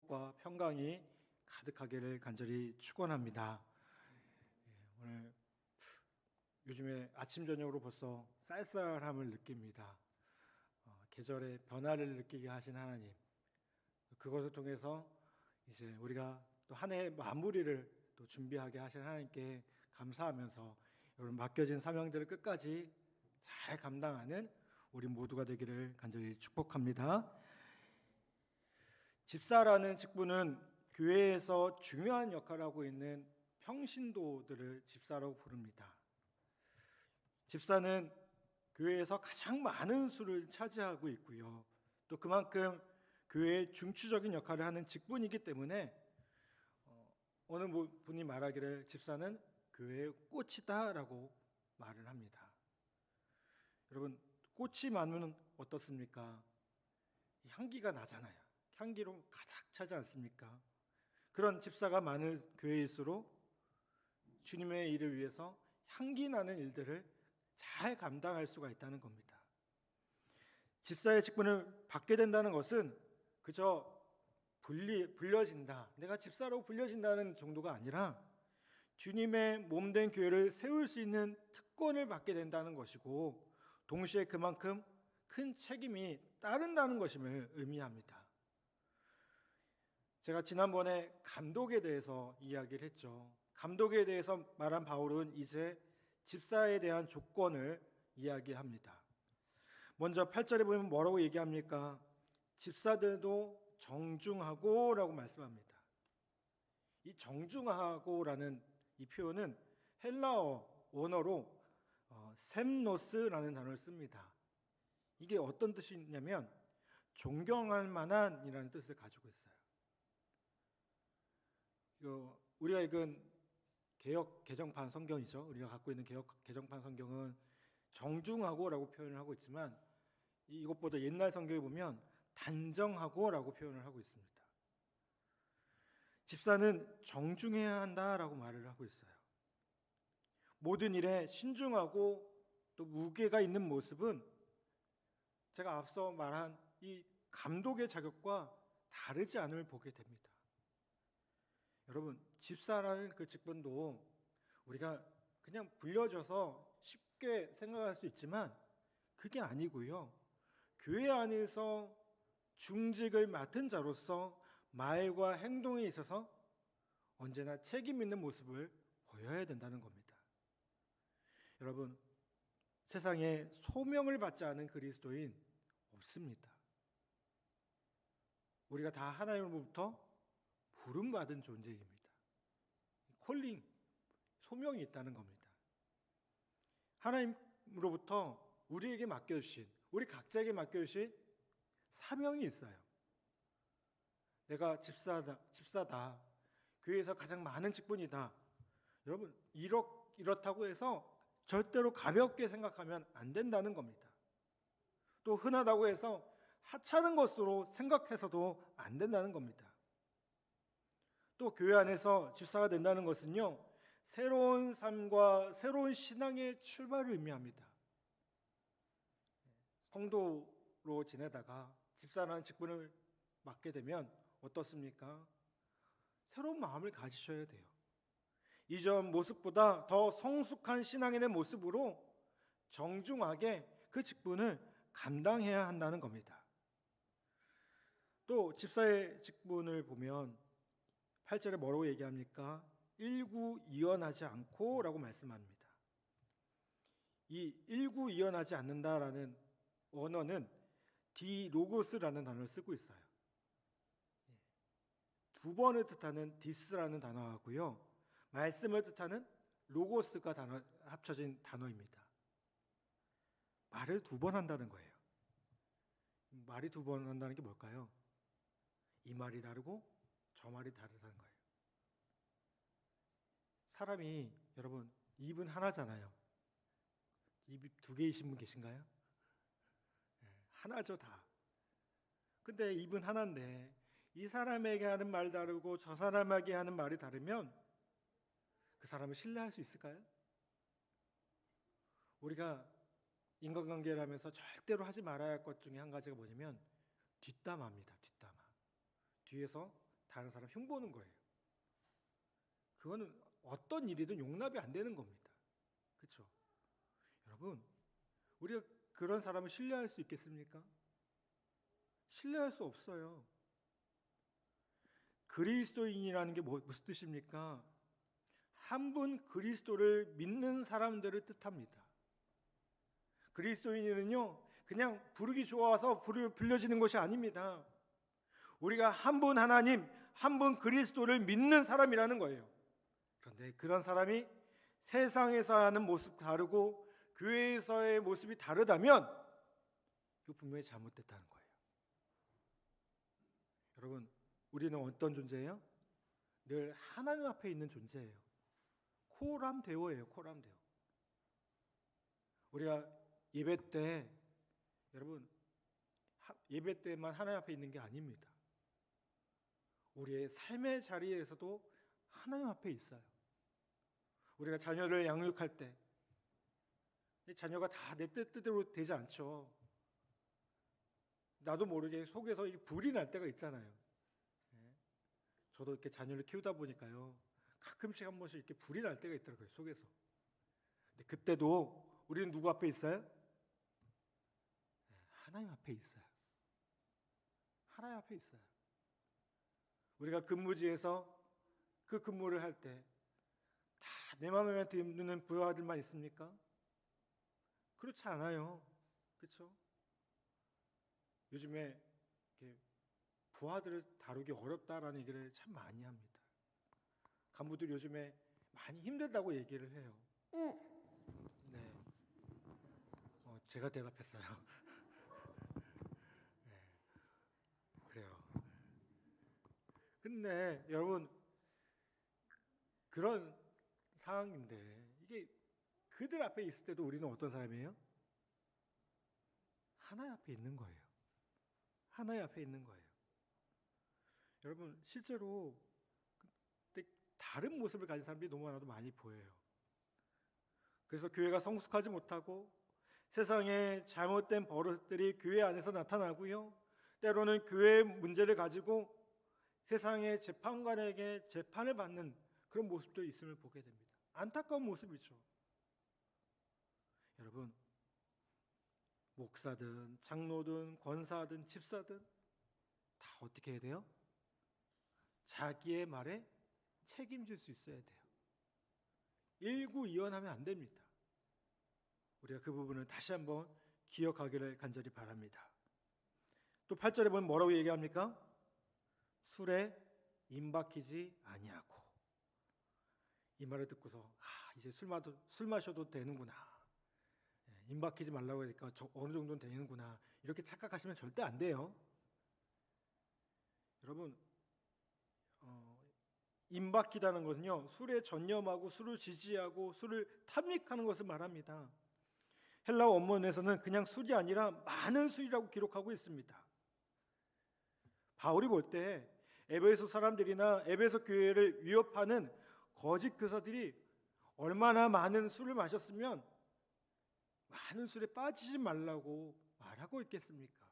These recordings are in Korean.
축복과 평강이 가득하기를 간절히 축원합니다. 오늘 요즘에 아침 저녁으로 벌써 쌀쌀함을 느낍니다. 계절의 변화를 느끼게 하신 하나님, 그것을 통해서 이제 우리가 또 한 해의 마무리를 또 준비하게 하신 하나님께 감사하면서 여러분 맡겨진 사명들을 끝까지 잘 감당하는 우리 모두가 되기를 간절히 축복합니다. 집사라는 직분은 교회에서 중요한 역할을 하고 있는 평신도들을 집사라고 부릅니다. 집사는 교회에서 가장 많은 수를 차지하고 있고요. 또 그만큼 교회의 중추적인 역할을 하는 직분이기 때문에 어느 분이 말하기를 집사는 교회의 꽃이다라고 말을 합니다. 여러분, 꽃이 많으면 어떻습니까? 향기가 나잖아요. 향기로 가득 차지 않습니까? 그런 집사가 많은 교회일수록 주님의 일을 위해서 향기 나는 일들을 잘 감당할 수가 있다는 겁니다. 집사의 직분을 받게 된다는 것은 그저 불려진다, 내가 집사로 불려진다는 정도가 아니라 주님의 몸된 교회를 세울 수 있는 특권을 받게 된다는 것이고, 동시에 그만큼 큰 책임이 따른다는 것임을 의미합니다. 제가 지난번에 감독에 대해서 이야기를 했죠. 감독에 대해서 말한 바울은 이제 집사에 대한 조건을 이야기합니다. 먼저 8절에 보면 뭐라고 얘기합니까? 집사들도 정중하고 라고 말씀합니다. 이 정중하고라는 이 표현은 헬라어 원어로 셈노스라는 단어를 씁니다. 이게 어떤 뜻이냐면 존경할 만한 이라는 뜻을 가지고 있어요. 우리가 읽은 개역 개정판 성경이죠. 우리가 갖고 있는 개역 개정판 성경은 정중하고라고 표현을 하고 있지만 이것보다 옛날 성경에 보면 단정하고라고 표현을 하고 있습니다. 집사는 정중해야 한다라고 말을 하고 있어요. 모든 일에 신중하고 또 무게가 있는 모습은 제가 앞서 말한 이 감독의 자격과 다르지 않음을 보게 됩니다. 여러분, 집사라는 그 직분도 우리가 그냥 불려져서 쉽게 생각할 수 있지만 그게 아니고요. 교회 안에서 중직을 맡은 자로서 말과 행동에 있어서 언제나 책임 있는 모습을 보여야 된다는 겁니다. 여러분, 세상에 소명을 받지 않은 그리스도인 없습니다. 우리가 다 하나님으로부터 부름받은 존재입니다. 콜링, 소명이 있다는 겁니다. 하나님으로부터 우리에게 맡겨주신, 우리 각자에게 맡겨주신 사명이 있어요. 내가 집사다. 교회에서 가장 많은 직분이다. 여러분, 이렇다고 해서 절대로 가볍게 생각하면 안 된다는 겁니다. 또 흔하다고 해서 하찮은 것으로 생각해서도 안 된다는 겁니다. 또 교회 안에서 집사가 된다는 것은요, 새로운 삶과 새로운 신앙의 출발을 의미합니다. 성도로 지내다가 집사라는 직분을 맡게 되면 어떻습니까? 새로운 마음을 가지셔야 돼요. 이전 모습보다 더 성숙한 신앙인의 모습으로 정중하게 그 직분을 감당해야 한다는 겁니다. 또 집사의 직분을 보면 8절에 뭐라고 얘기합니까? 일구이연하지 않고 라고 말씀합니다. 이 일구이연하지 않는다라는 언어는 디로고스라는 단어를 쓰고 있어요. 두 번을 뜻하는 디스라는 단어하고요, 말씀을 뜻하는 로고스가 합쳐진 단어입니다. 말을 두 번 한다는 거예요. 말이 두 번 한다는 게 뭘까요? 이 말이 다르고 저 말이 다르다는 거예요. 사람이, 여러분, 입은 하나잖아요. 입이 두 개이신 분 계신가요? 하나죠, 다. 근데 입은 하나인데 이 사람에게 하는 말 다르고 저 사람에게 하는 말이 다르면 그 사람을 신뢰할 수 있을까요? 우리가 인간관계를 하면서 절대로 하지 말아야 할 것 중에 한 가지가 뭐냐면 뒷담화입니다. 뒷담화. 뒤에서 다른 사람 흉보는 거예요. 그거는 어떤 일이든 용납이 안 되는 겁니다. 그렇죠? 여러분, 우리가 그런 사람을 신뢰할 수 있겠습니까? 신뢰할 수 없어요. 그리스도인이라는 게 무슨 뜻입니까? 한 분 그리스도를 믿는 사람들을 뜻합니다. 그리스도인은요, 그냥 부르기 좋아서 불려지는 것이 아닙니다. 우리가 한 분 하나님, 한 분 그리스도를 믿는 사람이라는 거예요. 그런데 그런 사람이 세상에서 하는 모습 다르고 교회에서의 모습이 다르다면 그 분명히 잘못됐다는 거예요. 여러분, 우리는 어떤 존재예요? 늘 하나님 앞에 있는 존재예요. 코람데오예요. 코람데오. 우리가 예배 때, 여러분, 예배 때만 하나님 앞에 있는 게 아닙니다. 우리의 삶의 자리에서도 하나님 앞에 있어요. 우리가 자녀를 양육할 때 자녀가 다 내 뜻대로 되지 않죠. 나도 모르게 속에서 불이 날 때가 있잖아요. 저도 이렇게 자녀를 키우다 보니까요, 가끔씩 한 번씩 이렇게 불이 날 때가 있더라고요, 속에서. 근데 그때도 우리는 누구 앞에 있어요? 하나님 앞에 있어요. 하나님 앞에 있어요. 우리가 근무지에서 그 근무를 할 때 다 내 마음에 드는 부하들만 있습니까? 그렇지 않아요. 그렇죠? 요즘에 이렇게 부하들을 다루기 어렵다라는 얘기를 참 많이 합니다. 간부들 요즘에 많이 힘들다고 얘기를 해요. 네, 제가 대답했어요. 네, 그래요. 근데 여러분, 그런 상황인데 이게 그들 앞에 있을 때도 우리는 어떤 사람이에요? 하나님 앞에 있는 거예요. 하나님 앞에 있는 거예요. 여러분, 실제로 다른 모습을 가진 사람들이 너무나도 많이 보여요. 그래서 교회가 성숙하지 못하고 세상에 잘못된 버릇들이 교회 안에서 나타나고요, 때로는 교회의 문제를 가지고 세상의 재판관에게 재판을 받는 그런 모습도 있음을 보게 됩니다. 안타까운 모습이죠. 여러분, 목사든 장로든 권사든 집사든 다 어떻게 해야 돼요? 자기의 말에 책임질 수 있어야 돼요. 일구이연하면 안 됩니다. 우리가 그 부분을 다시 한번 기억하기를 간절히 바랍니다. 또 8절에 보면 뭐라고 얘기합니까? 술에 임박히지 아니하고. 이 말을 듣고서 이제 술 마셔도 되는구나, 임박히지 말라고 하니까 어느 정도는 되는구나, 이렇게 착각하시면 절대 안 돼요. 여러분, 임박히다는 것은요, 술에 전념하고 술을 지지하고 술을 탐닉하는 것을 말합니다. 헬라어 원문에서는 그냥 술이 아니라 많은 술이라고 기록하고 있습니다. 바울이 볼 때 에베소 사람들이나 에베소 교회를 위협하는 거짓 교사들이 얼마나 많은 술을 마셨으면 많은 술에 빠지지 말라고 말하고 있겠습니까?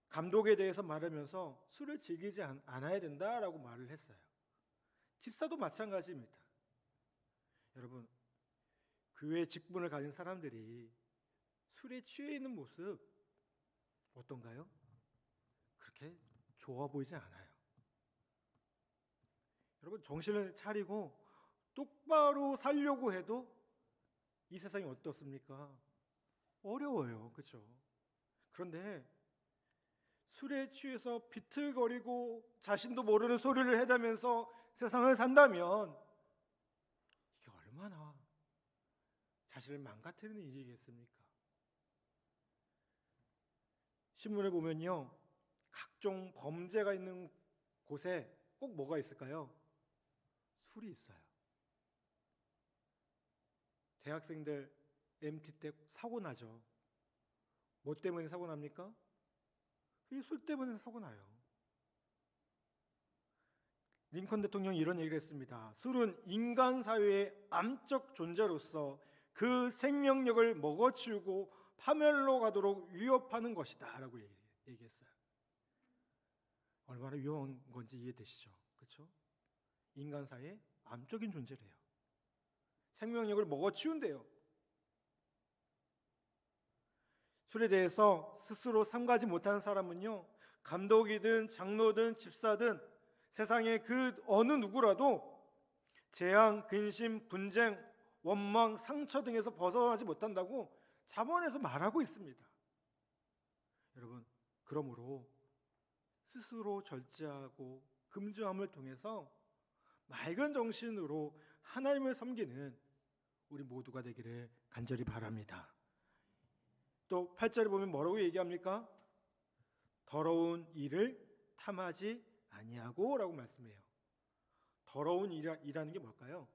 감독에 대해서 말하면서 술을 즐기지 않아야 된다라고 말을 했어요. 집사도 마찬가지입니다. 여러분, 교회 직분을 가진 사람들이 술에 취해 있는 모습 어떤가요? 그렇게 좋아 보이지 않아요. 여러분, 정신을 차리고 똑바로 살려고 해도 이 세상이 어떻습니까? 어려워요. 그렇죠? 그런데 술에 취해서 비틀거리고 자신도 모르는 소리를 해대면서 세상을 산다면 이게 얼마나 자신을 망가뜨리는 일이겠습니까? 신문을 보면요, 각종 범죄가 있는 곳에 꼭 뭐가 있을까요? 술이 있어요. 대학생들 MT 때 사고 나죠. 뭐 때문에 사고 납니까? 술 때문에 사고 나요. 링컨 대통령이 이런 얘기를 했습니다. 술은 인간 사회의 암적 존재로서 그 생명력을 먹어치우고 파멸로 가도록 위협하는 것이다 라고 얘기했어요. 얼마나 위험한 건지 이해되시죠? 그렇죠? 인간 사이의 암적인 존재래요. 생명력을 먹어치운대요. 술에 대해서 스스로 삼가지 못하는 사람은요, 감독이든 장로든 집사든 세상의 그 어느 누구라도 재앙, 근심, 분쟁, 원망, 상처 등에서 벗어나지 못한다고 잠언에서 말하고 있습니다. 여러분, 그러므로 스스로 절제하고 금주함을 통해서 맑은 정신으로 하나님을 섬기는 우리 모두가 되기를 간절히 바랍니다. 또 8절에 보면 뭐라고 얘기합니까? 더러운 일을 탐하지 아니하고 라고 말씀해요. 더러운 일이라는 게 뭘까요?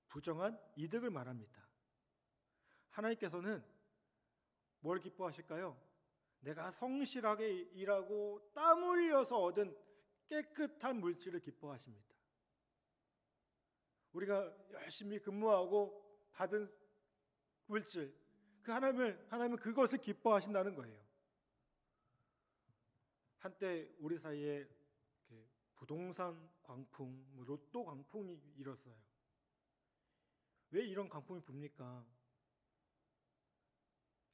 부정한 이득을 말합니다. 하나님께서는 뭘 기뻐하실까요? 내가 성실하게 일하고 땀 흘려서 얻은 깨끗한 물질을 기뻐하십니다. 우리가 열심히 근무하고 받은 물질, 하나님은 그것을 기뻐하신다는 거예요. 한때 우리 사이에 부동산 광풍, 로또 광풍이 일었어요. 왜 이런 광풍이 붑니까?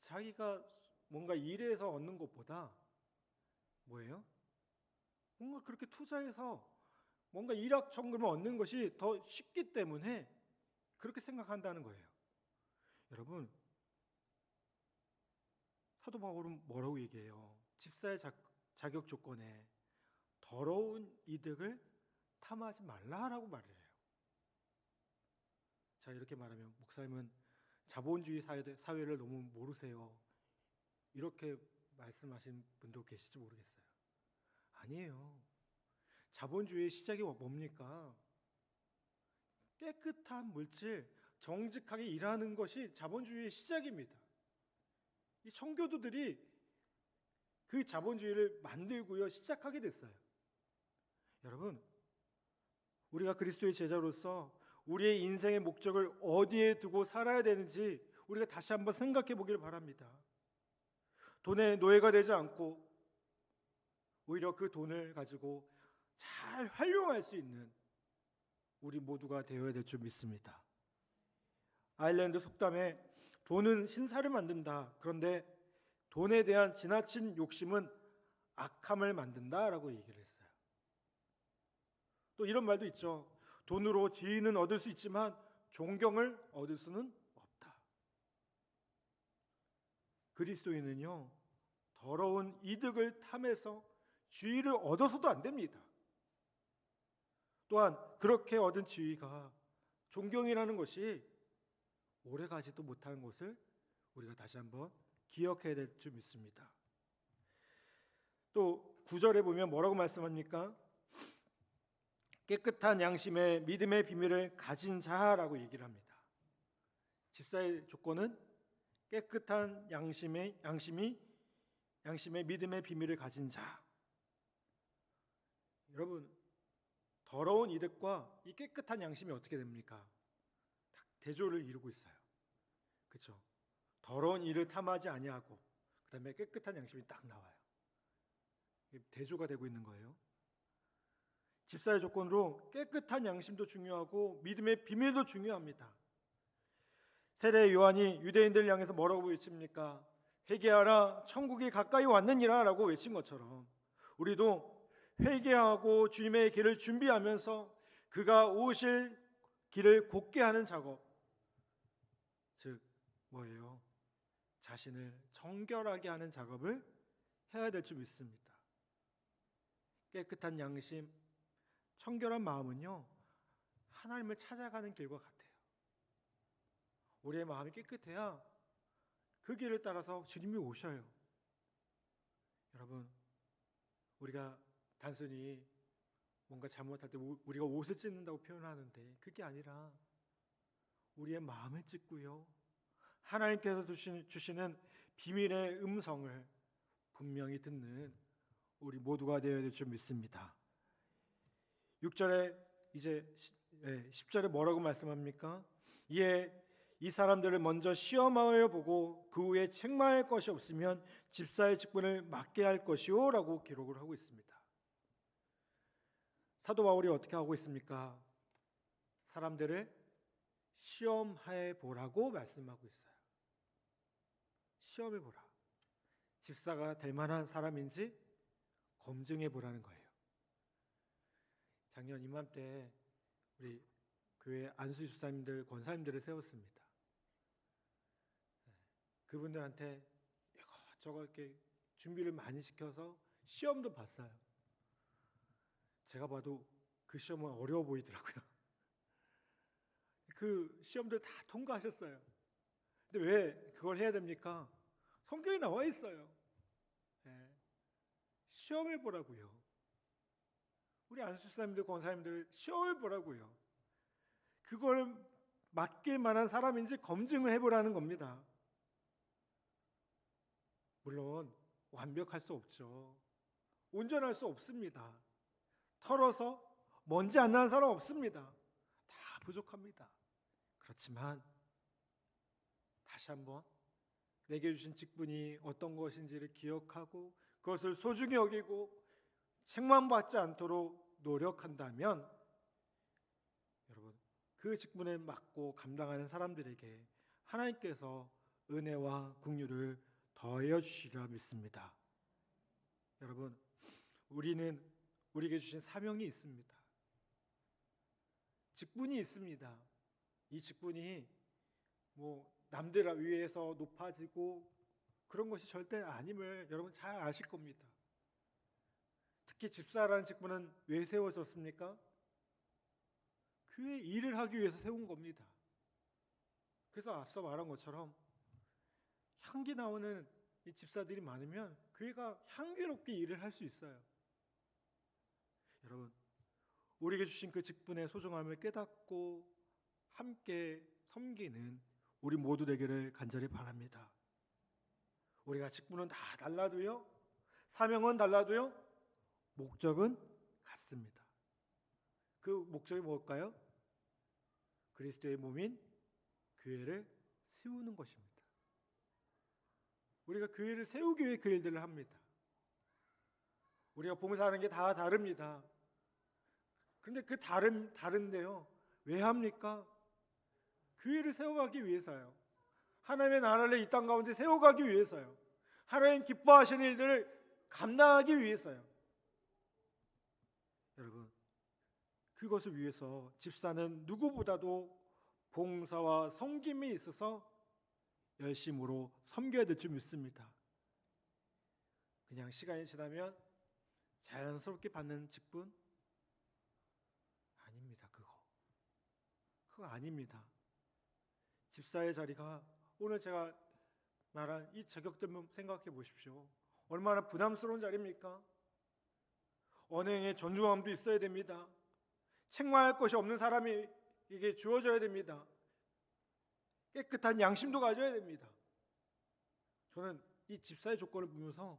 자기가 뭔가 일해서 얻는 것보다 뭐예요? 뭔가 그렇게 투자해서 뭔가 일확천금을 얻는 것이 더 쉽기 때문에 그렇게 생각한다는 거예요. 여러분, 사도 바울은 뭐라고 얘기해요? 집사의 자격 조건에 더러운 이득을 탐하지 말라라고 말을 해요. 자, 이렇게 말하면 목사님은 자본주의 사회를 너무 모르세요. 이렇게 말씀하신 분도 계실지 모르겠어요. 아니에요. 자본주의의 시작이 뭡니까? 깨끗한 물질, 정직하게 일하는 것이 자본주의의 시작입니다. 이 청교도들이 그 자본주의를 만들고요, 시작하게 됐어요. 여러분, 우리가 그리스도의 제자로서 우리의 인생의 목적을 어디에 두고 살아야 되는지 우리가 다시 한번 생각해 보길 바랍니다. 돈의 노예가 되지 않고 오히려 그 돈을 가지고 잘 활용할 수 있는 우리 모두가 되어야 될 줄 믿습니다. 아일랜드 속담에 돈은 신사를 만든다. 그런데 돈에 대한 지나친 욕심은 악함을 만든다라고 얘기를 했어요. 또 이런 말도 있죠. 돈으로 지위는 얻을 수 있지만 존경을 얻을 수는 없다. 그리스도인은요, 더러운 이득을 탐해서 지위를 얻어서도 안 됩니다. 또한 그렇게 얻은 지위가 존경이라는 것이 오래가지도 못하는 것을 우리가 다시 한번 기억해야 될 줄 믿습니다. 또 9절에 보면 뭐라고 말씀합니까? 깨끗한 양심의 믿음의 비밀을 가진 자라고 얘기를 합니다. 집사의 조건은 깨끗한 양심의 믿음의 비밀을 가진 자. 여러분, 더러운 이득과 이 깨끗한 양심이 어떻게 됩니까? 대조를 이루고 있어요. 그렇죠? 더러운 일을 탐하지 아니하고 그다음에 깨끗한 양심이 딱 나와요. 대조가 되고 있는 거예요. 집사의 조건으로 깨끗한 양심도 중요하고 믿음의 비밀도 중요합니다. 세례 요한이 유대인들을 향해서 뭐라고 외칩니까? 회개하라, 천국이 가까이 왔느니라 라고 외친 것처럼 우리도 회개하고 주님의 길을 준비하면서 그가 오실 길을 곧게 하는 작업, 즉 뭐예요? 자신을 정결하게 하는 작업을 해야 될 줄 믿습니다. 깨끗한 양심, 청결한 마음은요, 하나님을 찾아가는 길과 같아요. 우리의 마음이 깨끗해야 그 길을 따라서 주님이 오셔요. 여러분, 우리가 단순히 뭔가 잘못할 때 우리가 옷을 찢는다고 표현하는데 그게 아니라 우리의 마음을 찢고요, 하나님께서 주시는 비밀의 음성을 분명히 듣는 우리 모두가 되어야 될 줄 믿습니다. 6절에 이제 10절에 뭐라고 말씀합니까? 이에 이 사람들을 먼저 시험하여 보고 그 후에 책망할 것이 없으면 집사의 직분을 맡게 할 것이요 라고 기록을 하고 있습니다. 사도 바울이 어떻게 하고 있습니까? 사람들을 시험해 보라고 말씀하고 있어요. 시험해 보라. 집사가 될 만한 사람인지 검증해 보라는 거예요. 작년 이맘때 우리 교회 안수 집사님들, 권사님들을 세웠습니다. 그분들한테 이것저것 이렇게 준비를 많이 시켜서 시험도 봤어요. 제가 봐도 그 시험은 어려워 보이더라고요. 그 시험들 다 통과하셨어요. 근데 왜 그걸 해야 됩니까? 성경에 나와 있어요. 시험해 보라고요. 우리 안수사님들, 권사님들 시험해 보라고요. 그걸 맡길 만한 사람인지 검증을 해보라는 겁니다. 물론 완벽할 수 없죠. 온전할 수 없습니다. 털어서 먼지 안 나는 사람 없습니다. 다 부족합니다. 그렇지만 다시 한번 내게 주신 직분이 어떤 것인지를 기억하고 그것을 소중히 여기고 책망받지 않도록 노력한다면 여러분 그 직분을 맡고 감당하는 사람들에게 하나님께서 은혜와 긍휼을 더하여 주시리라 믿습니다. 여러분 우리는 우리에게 주신 사명이 있습니다. 직분이 있습니다. 이 직분이 남들 위해서 높아지고 그런 것이 절대 아님을 여러분 잘 아실 겁니다. 특히 집사라는 직분은 왜 세워졌습니까? 교회 일을 하기 위해서 세운 겁니다. 그래서 앞서 말한 것처럼 향기 나오는 이 집사들이 많으면 교회가 향기롭게 일을 할 수 있어요. 여러분 우리에게 주신 그 직분의 소중함을 깨닫고 함께 섬기는 우리 모두 되기를 간절히 바랍니다. 우리가 직분은 다 달라도요, 사명은 달라도요, 목적은 같습니다. 그 목적이 뭘까요? 그리스도의 몸인 교회를 세우는 것입니다. 우리가 교회를 세우기 위해 그 일들을 합니다. 우리가 봉사하는 게 다 다릅니다. 그런데 그 다른데요, 왜 합니까? 교회를 세워가기 위해서요. 하나님의 나라를 이 땅 가운데 세워가기 위해서요. 하나님 기뻐하시는 일들을 감당하기 위해서요. 여러분 그것을 위해서 집사는 누구보다도 봉사와 섬김에 있어서 열심으로 섬겨야 될 줄 믿습니다. 그냥 시간이 지나면 자연스럽게 받는 직분? 아닙니다. 그거 아닙니다. 집사의 자리가 오늘 제가 말한 이 자격들만 생각해 보십시오. 얼마나 부담스러운 자리입니까? 언행의 존중함도 있어야 됩니다. 책망할 것이 없는 사람에게 주어져야 됩니다. 깨끗한 양심도 가져야 됩니다. 저는 이 집사의 조건을 보면서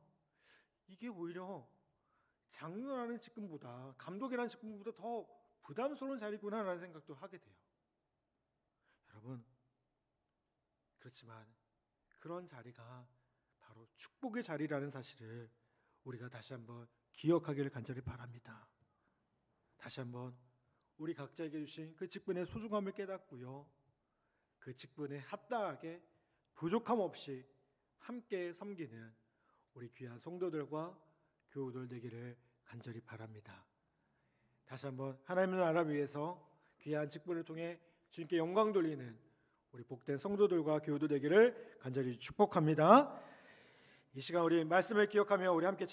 이게 오히려 장로라는 직분보다, 감독이라는 직분보다 더 부담스러운 자리구나라는 생각도 하게 돼요. 여러분 그렇지만 그런 자리가 바로 축복의 자리라는 사실을 우리가 다시 한번 기억하기를 간절히 바랍니다. 다시 한번 우리 각자에게 주신 그 직분의 소중함을 깨닫고요, 그 직분에 합당하게 부족함 없이 함께 섬기는 우리 귀한 성도들과 교우들 되기를 간절히 바랍니다. 다시 한번 하나님의 나라 위해서 귀한 직분을 통해 주님께 영광 돌리는 우리 복된 성도들과 교우들 되기를 간절히 축복합니다. 이 시간 우리 말씀을 기억하며 우리 함께